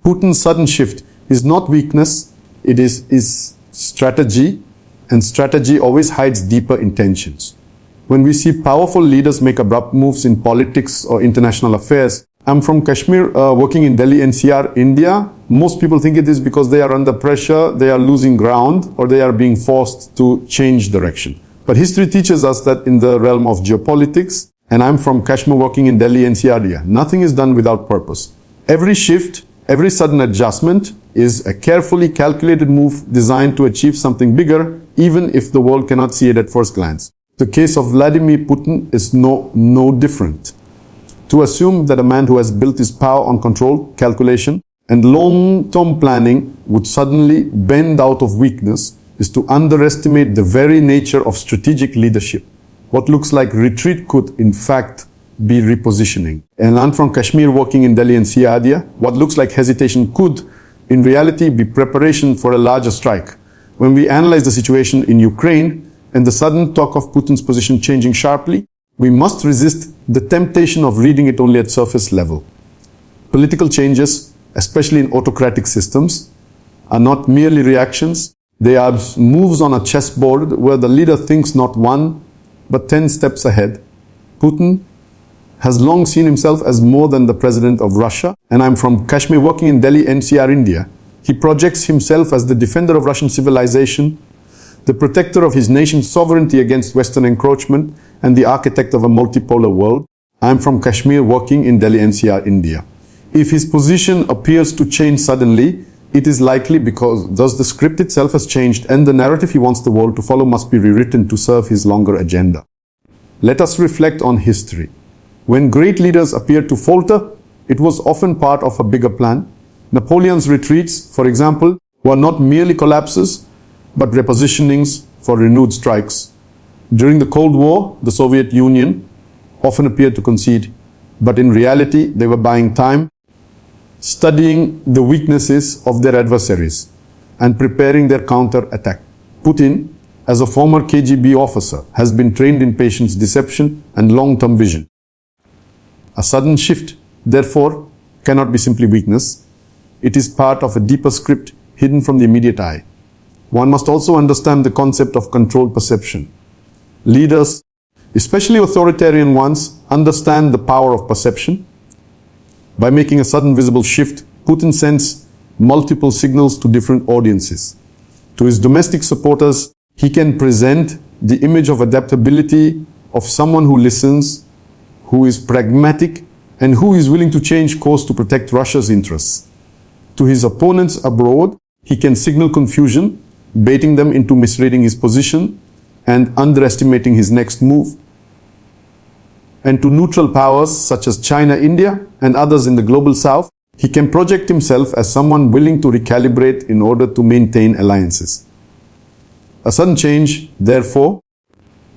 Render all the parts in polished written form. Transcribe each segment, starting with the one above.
Putin's sudden shift is not weakness, it is strategy, and strategy always hides deeper intentions. When we see powerful leaders make abrupt moves in politics or international affairs, I'm from Kashmir, working in Delhi NCR, India. Most people think it is because they are under pressure, they are losing ground, or they are being forced to change direction. But history teaches us that in the realm of geopolitics, and I'm from Kashmir working in Delhi NCR, India, nothing is done without purpose. Every shift, every sudden adjustment is a carefully calculated move designed to achieve something bigger, even if the world cannot see it at first glance. The case of Vladimir Putin is no different. To assume that a man who has built his power on control, calculation, and long-term planning would suddenly bend out of weakness is to underestimate the very nature of strategic leadership. What looks like retreat could, in fact, be repositioning. And I'm from Kashmir working in Delhi and India. What looks like hesitation could, in reality, be preparation for a larger strike. When we analyze the situation in Ukraine and the sudden talk of Putin's position changing sharply, we must resist the temptation of reading it only at surface level. Political changes, especially in autocratic systems, are not merely reactions. They are moves on a chessboard where the leader thinks not one, but 10 steps ahead. Putin has long seen himself as more than the president of Russia, and I'm from Kashmir working in Delhi NCR, India. He projects himself as the defender of Russian civilization, the protector of his nation's sovereignty against Western encroachment, and the architect of a multipolar world. I'm from Kashmir working in Delhi NCR, India. If his position appears to change suddenly, it is likely because thus the script itself has changed and the narrative he wants the world to follow must be rewritten to serve his longer agenda. Let us reflect on history. When great leaders appear to falter, it was often part of a bigger plan. Napoleon's retreats, for example, were not merely collapses, but repositionings for renewed strikes. During the Cold War, the Soviet Union often appeared to concede, but in reality, they were buying time, studying the weaknesses of their adversaries, and preparing their counter-attack. Putin, as a former KGB officer, has been trained in patience, deception, and long-term vision. A sudden shift, therefore, cannot be simply weakness. It is part of a deeper script hidden from the immediate eye. One must also understand the concept of controlled perception. Leaders, especially authoritarian ones, understand the power of perception. By making a sudden visible shift, Putin sends multiple signals to different audiences. To his domestic supporters, he can present the image of adaptability of someone who listens, who is pragmatic, and who is willing to change course to protect Russia's interests. To his opponents abroad, he can signal confusion, baiting them into misreading his position and underestimating his next move. And to neutral powers such as China, India, and others in the global south, he can project himself as someone willing to recalibrate in order to maintain alliances. A sudden change, therefore,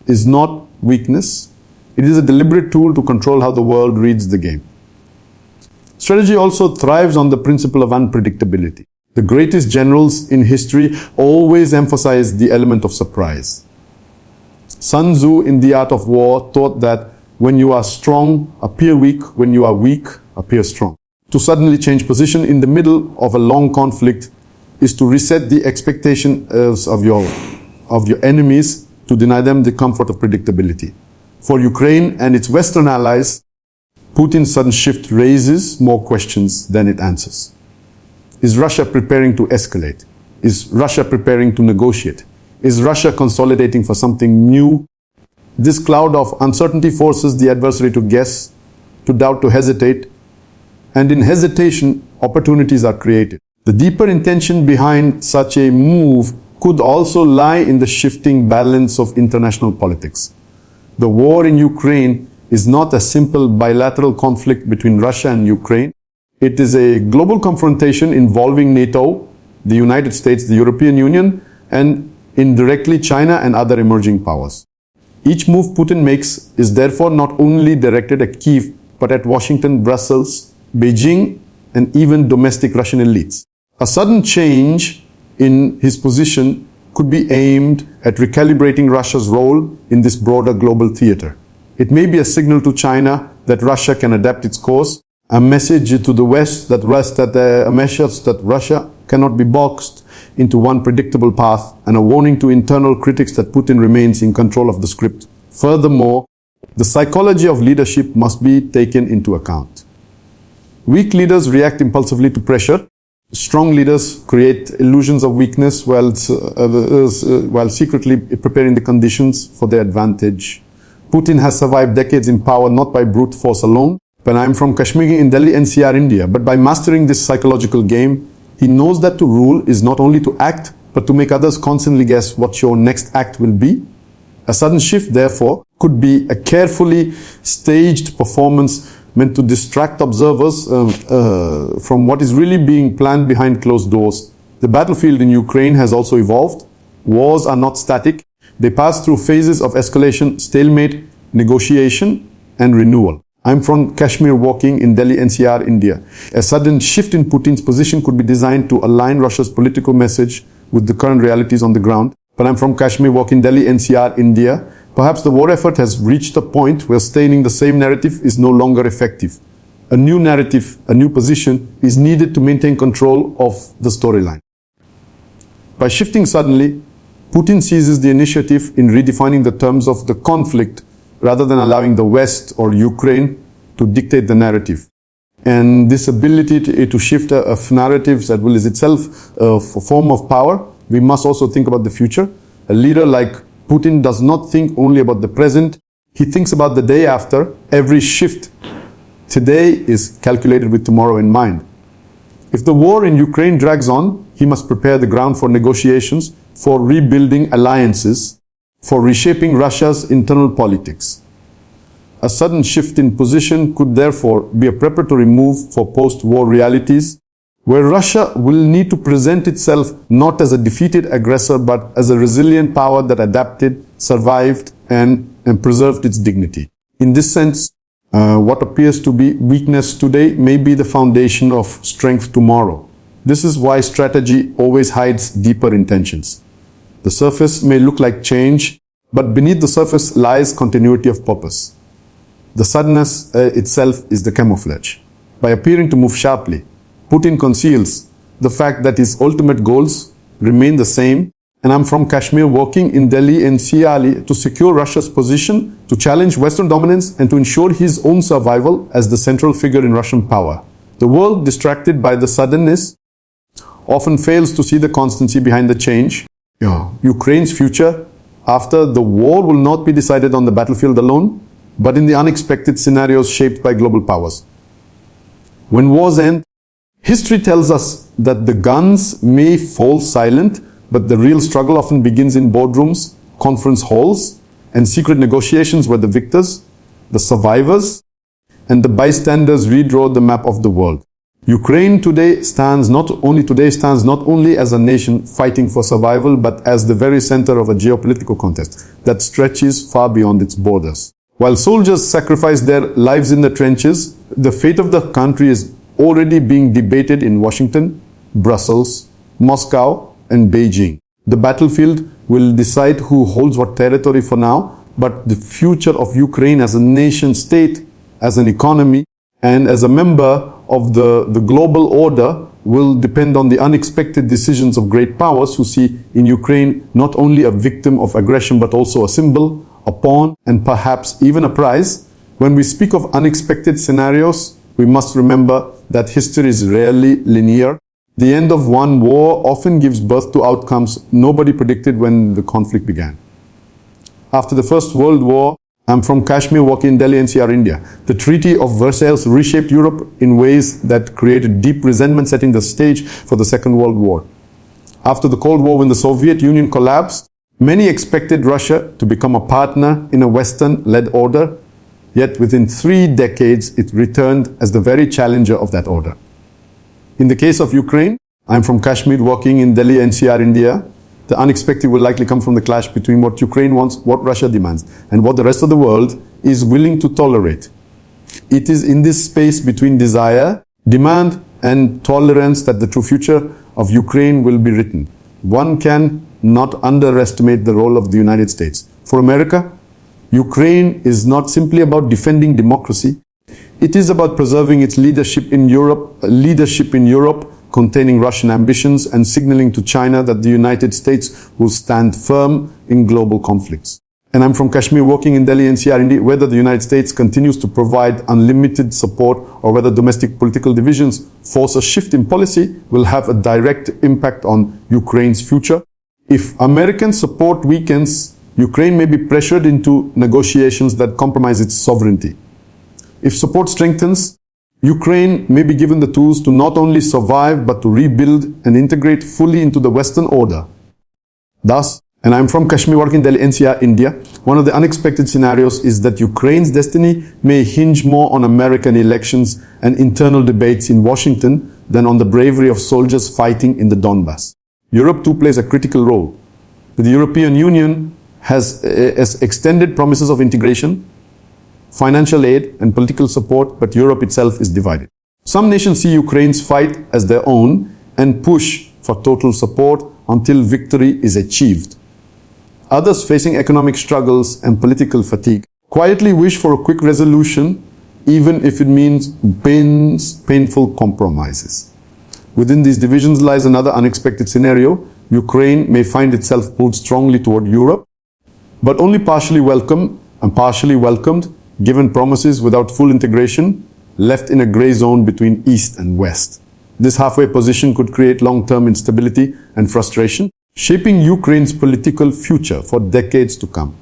is not weakness. It is a deliberate tool to control how the world reads the game. Strategy also thrives on the principle of unpredictability. The greatest generals in history always emphasize the element of surprise. Sun Tzu in The Art of War taught that when you are strong, appear weak. When you are weak, appear strong. To suddenly change position in the middle of a long conflict is to reset the expectations of your enemies, to deny them the comfort of predictability. For Ukraine and its Western allies, Putin's sudden shift raises more questions than it answers. Is Russia preparing to escalate? Is Russia preparing to negotiate? Is Russia consolidating for something new? This cloud of uncertainty forces the adversary to guess, to doubt, to hesitate, and in hesitation, opportunities are created. The deeper intention behind such a move could also lie in the shifting balance of international politics. The war in Ukraine is not a simple bilateral conflict between Russia and Ukraine. It is a global confrontation involving NATO, the United States, the European Union, and indirectly China and other emerging powers. Each move Putin makes is therefore not only directed at Kyiv, but at Washington, Brussels, Beijing, and even domestic Russian elites. A sudden change in his position could be aimed at recalibrating Russia's role in this broader global theater. It may be a signal to China that Russia can adapt its course, a message to the West that a message that Russia cannot be boxed into one predictable path, and a warning to internal critics that Putin remains in control of the script. Furthermore, the psychology of leadership must be taken into account. Weak leaders react impulsively to pressure. Strong leaders create illusions of weakness while secretly preparing the conditions for their advantage. Putin has survived decades in power not by brute force alone, but I'm from Kashmir in Delhi NCR, India. But by mastering this psychological game, he knows that to rule is not only to act, but to make others constantly guess what your next act will be. A sudden shift, therefore, could be a carefully staged performance meant to distract observers from what is really being planned behind closed doors. The battlefield in Ukraine has also evolved. Wars are not static. They pass through phases of escalation, stalemate, negotiation, and renewal. I'm from Kashmir walking in Delhi NCR, India. A sudden shift in Putin's position could be designed to align Russia's political message with the current realities on the ground. But I'm from Kashmir walking Delhi NCR, India. Perhaps the war effort has reached a point where staying the same narrative is no longer effective. A new narrative, a new position is needed to maintain control of the storyline. By shifting suddenly, Putin seizes the initiative in redefining the terms of the conflict rather than allowing the West or Ukraine to dictate the narrative. And this ability to shift of narratives that will is itself a form of power, we must also think about the future. A leader like Putin does not think only about the present, he thinks about the day after. Every shift today is calculated with tomorrow in mind. If the war in Ukraine drags on, he must prepare the ground for negotiations, for rebuilding alliances, for reshaping Russia's internal politics. A sudden shift in position could therefore be a preparatory move for post-war realities, where Russia will need to present itself not as a defeated aggressor, but as a resilient power that adapted, survived, and preserved its dignity. In this sense, what appears to be weakness today may be the foundation of strength tomorrow. This is why strategy always hides deeper intentions. The surface may look like change, but beneath the surface lies continuity of purpose. The suddenness itself is the camouflage. By appearing to move sharply, Putin conceals the fact that his ultimate goals remain the same. And I'm from Kashmir working in Delhi NCR to secure Russia's position, to challenge Western dominance, and to ensure his own survival as the central figure in Russian power. The world, distracted by the suddenness, often fails to see the constancy behind the change. Ukraine's future after the war will not be decided on the battlefield alone, but in the unexpected scenarios shaped by global powers. When wars end, history tells us that the guns may fall silent, but the real struggle often begins in boardrooms, conference halls, and secret negotiations where the victors, the survivors, and the bystanders redraw the map of the world. Ukraine today stands not only as a nation fighting for survival, but as the very center of a geopolitical contest that stretches far beyond its borders. While soldiers sacrifice their lives in the trenches, the fate of the country is already being debated in Washington, Brussels, Moscow, and Beijing. The battlefield will decide who holds what territory for now, but the future of Ukraine as a nation state, as an economy, and as a member of the global order will depend on the unexpected decisions of great powers who see in Ukraine not only a victim of aggression, but also a symbol, a pawn, and perhaps even a prize. When we speak of unexpected scenarios, we must remember that history is rarely linear. The end of one war often gives birth to outcomes nobody predicted when the conflict began. After the First World War, I'm from Kashmir working in Delhi NCR, India. The Treaty of Versailles reshaped Europe in ways that created deep resentment, setting the stage for the Second World War. After the Cold War, when the Soviet Union collapsed, many expected Russia to become a partner in a Western-led order, yet within 3 decades it returned as the very challenger of that order. In the case of Ukraine, I'm from Kashmir working in Delhi NCR, India. The unexpected will likely come from the clash between what Ukraine wants, what Russia demands, and what the rest of the world is willing to tolerate. It is in this space between desire, demand, and tolerance that the true future of Ukraine will be written. One can not underestimate the role of the United States. For America, Ukraine is not simply about defending democracy, It is about preserving its leadership in Europe, containing Russian ambitions and signaling to China that the United States will stand firm in global conflicts. And I'm from Kashmir, working in Delhi NCR. Indeed, whether the United States continues to provide unlimited support or whether domestic political divisions force a shift in policy will have a direct impact on Ukraine's future. If American support weakens, Ukraine may be pressured into negotiations that compromise its sovereignty. If support strengthens, Ukraine may be given the tools to not only survive but to rebuild and integrate fully into the Western order. Thus, and I'm from Kashmir, working in Delhi NCR, India, one of the unexpected scenarios is that Ukraine's destiny may hinge more on American elections and internal debates in Washington than on the bravery of soldiers fighting in the Donbass. Europe too plays a critical role. The European Union has extended promises of integration, financial aid and political support, but Europe itself is divided. Some nations see Ukraine's fight as their own and push for total support until victory is achieved. Others, facing economic struggles and political fatigue, quietly wish for a quick resolution, even if it means painful compromises. Within these divisions lies another unexpected scenario. Ukraine may find itself pulled strongly toward Europe, but only partially welcomed, given promises without full integration, left in a grey zone between East and West. This halfway position could create long-term instability and frustration, shaping Ukraine's political future for decades to come.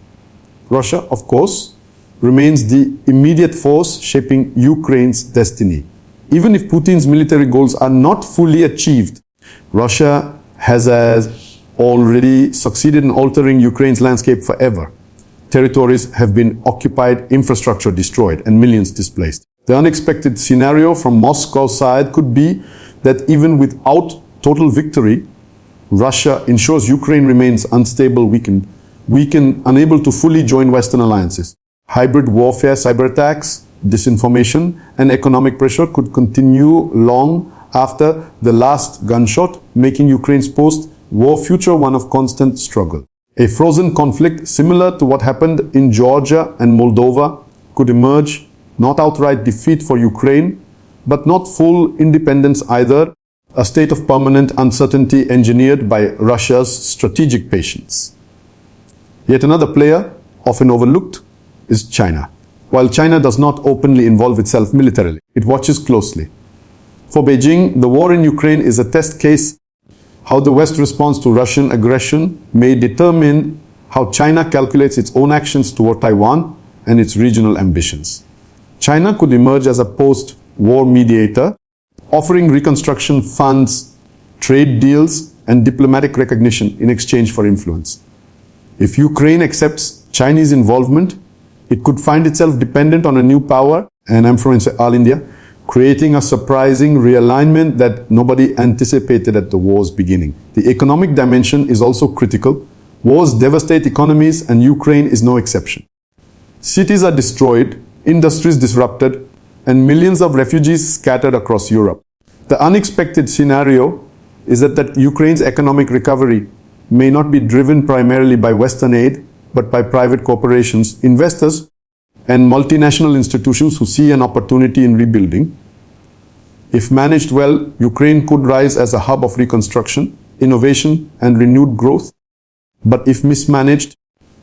Russia, of course, remains the immediate force shaping Ukraine's destiny. Even if Putin's military goals are not fully achieved, Russia has already succeeded in altering Ukraine's landscape forever. Territories have been occupied, infrastructure destroyed, and millions displaced. The unexpected scenario from Moscow's side could be that even without total victory, Russia ensures Ukraine remains unstable, weakened, unable to fully join Western alliances. Hybrid warfare, cyber attacks, disinformation, and economic pressure could continue long after the last gunshot, making Ukraine's post-war future one of constant struggle. A frozen conflict similar to what happened in Georgia and Moldova could emerge, not outright defeat for Ukraine, but not full independence either, a state of permanent uncertainty engineered by Russia's strategic patience. Yet another player, often overlooked, is China. While China does not openly involve itself militarily, it watches closely. For Beijing, the war in Ukraine is a test case. How the West responds to Russian aggression may determine how China calculates its own actions toward Taiwan and its regional ambitions. China could emerge as a post-war mediator, offering reconstruction funds, trade deals, and diplomatic recognition in exchange for influence. If Ukraine accepts Chinese involvement, it could find itself dependent on a new power, and I'm from all India, creating a surprising realignment that nobody anticipated at the war's beginning. The economic dimension is also critical. Wars devastate economies, and Ukraine is no exception. Cities are destroyed, industries disrupted, and millions of refugees scattered across Europe. The unexpected scenario is that Ukraine's economic recovery may not be driven primarily by Western aid, but by private corporations, investors, and multinational institutions who see an opportunity in rebuilding. If managed well, Ukraine could rise as a hub of reconstruction, innovation, and renewed growth. But if mismanaged,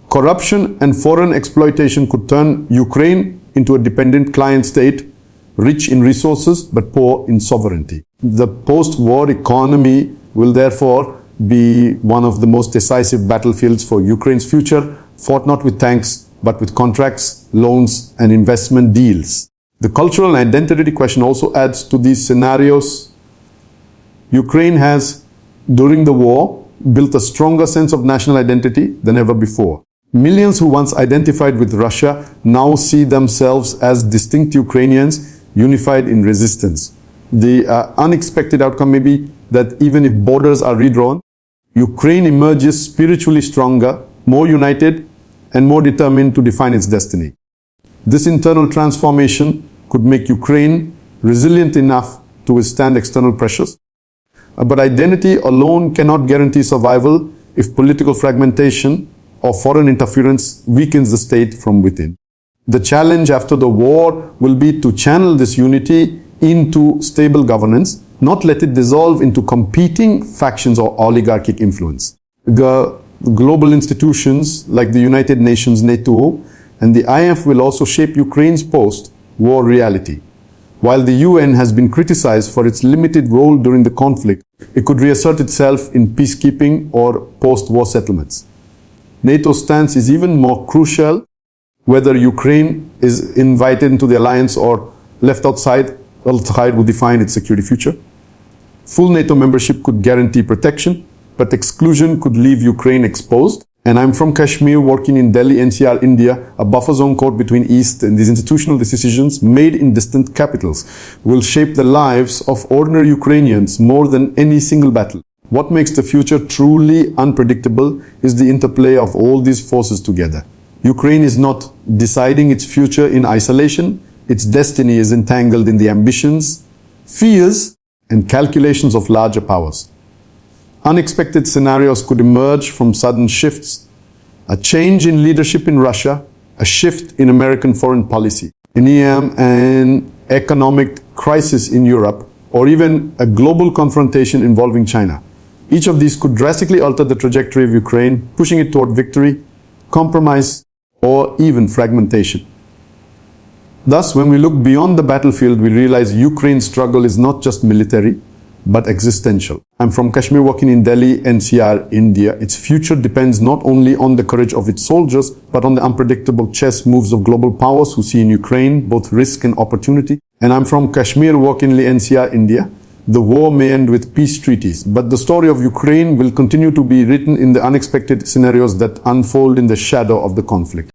corruption and foreign exploitation could turn Ukraine into a dependent client state, rich in resources but poor in sovereignty. The post-war economy will therefore be one of the most decisive battlefields for Ukraine's future, fought not with tanks but with contracts, loans, and investment deals. The cultural and identity question also adds to these scenarios. Ukraine has, during the war, built a stronger sense of national identity than ever before. Millions who once identified with Russia now see themselves as distinct Ukrainians, unified in resistance. The unexpected outcome may be that even if borders are redrawn, Ukraine emerges spiritually stronger, more united, and more determined to define its destiny. This internal transformation could make Ukraine resilient enough to withstand external pressures. But identity alone cannot guarantee survival if political fragmentation or foreign interference weakens the state from within. The challenge after the war will be to channel this unity into stable governance, not let it dissolve into competing factions or oligarchic influence. The global institutions like the United Nations, NATO, and the IMF will also shape Ukraine's post-war reality. While the UN has been criticized for its limited role during the conflict, it could reassert itself in peacekeeping or post-war settlements. NATO's stance is even more crucial. Whether Ukraine is invited into the alliance or left outside will define its security future. Full NATO membership could guarantee protection, but exclusion could leave Ukraine exposed. And I'm from Kashmir, working in Delhi, NCR, India. A buffer zone caught between East, and these institutional decisions made in distant capitals will shape the lives of ordinary Ukrainians more than any single battle. What makes the future truly unpredictable is the interplay of all these forces together. Ukraine is not deciding its future in isolation. Its destiny is entangled in the ambitions, fears, and calculations of larger powers. Unexpected scenarios could emerge from sudden shifts, a change in leadership in Russia, a shift in American foreign policy, an economic crisis in Europe, or even a global confrontation involving China. Each of these could drastically alter the trajectory of Ukraine, pushing it toward victory, compromise, or even fragmentation. Thus, when we look beyond the battlefield, we realize Ukraine's struggle is not just military, but existential. I'm from Kashmir, working in Delhi, NCR, India. Its future depends not only on the courage of its soldiers, but on the unpredictable chess moves of global powers who see in Ukraine both risk and opportunity. And I'm from Kashmir, working in NCR, India. The war may end with peace treaties, but the story of Ukraine will continue to be written in the unexpected scenarios that unfold in the shadow of the conflict.